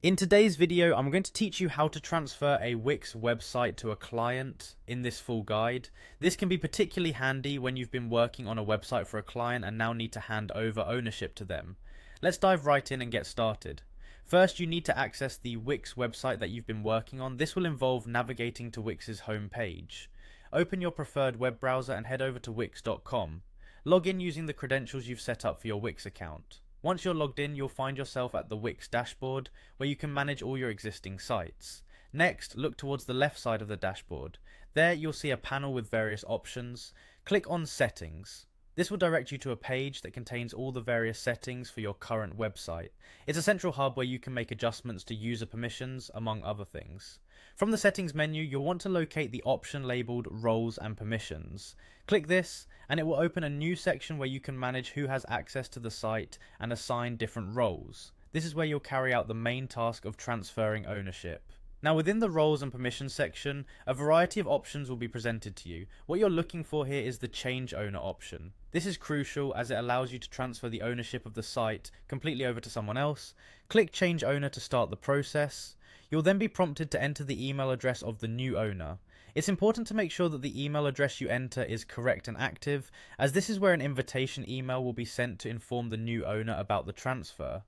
In today's video, I'm going to teach you how to transfer a Wix website to a client in this full guide. This can be particularly handy when you've been working on a website for a client and now need to hand over ownership to them. Let's dive right in and get started. First, you need to access the Wix website that you've been working on. This will involve navigating to Wix's home page. Open your preferred web browser and head over to wix.com. Log in using the credentials you've set up for your Wix account. Once you're logged in, you'll find yourself at the Wix dashboard, where you can manage all your existing sites. Next, look towards the left side of the dashboard. There you'll see a panel with various options. Click on Settings. This will direct you to a page that contains all the various settings for your current website. It's a central hub where you can make adjustments to user permissions, among other things. From the settings menu, you'll want to locate the option labeled Roles and Permissions. Click this, and it will open a new section where you can manage who has access to the site and assign different roles. This is where you'll carry out the main task of transferring ownership. Now, within the roles and permissions section, a variety of options will be presented to you. What you're looking for here is the change owner option. This is crucial as it allows you to transfer the ownership of the site completely over to someone else. Click change owner to start the process. You'll then be prompted to enter the email address of the new owner. It's important to make sure that the email address you enter is correct and active, as this is where an invitation email will be sent to inform the new owner about the transfer.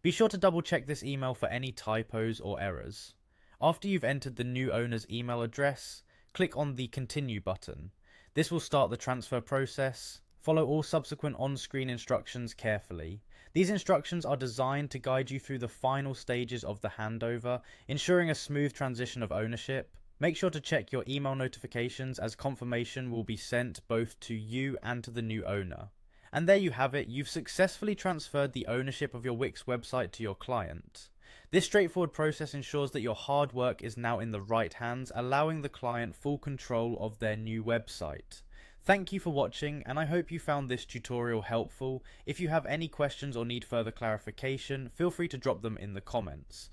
Be sure to double check this email for any typos or errors. After you've entered the new owner's email address, click on the Continue button. This will start the transfer process. Follow all subsequent on-screen instructions carefully. These instructions are designed to guide you through the final stages of the handover, ensuring a smooth transition of ownership. Make sure to check your email notifications as confirmation will be sent both to you and to the new owner. And there you have it, you've successfully transferred the ownership of your Wix website to your client. This straightforward process ensures that your hard work is now in the right hands, allowing the client full control of their new website. Thank you for watching, and I hope you found this tutorial helpful. If you have any questions or need further clarification, feel free to drop them in the comments.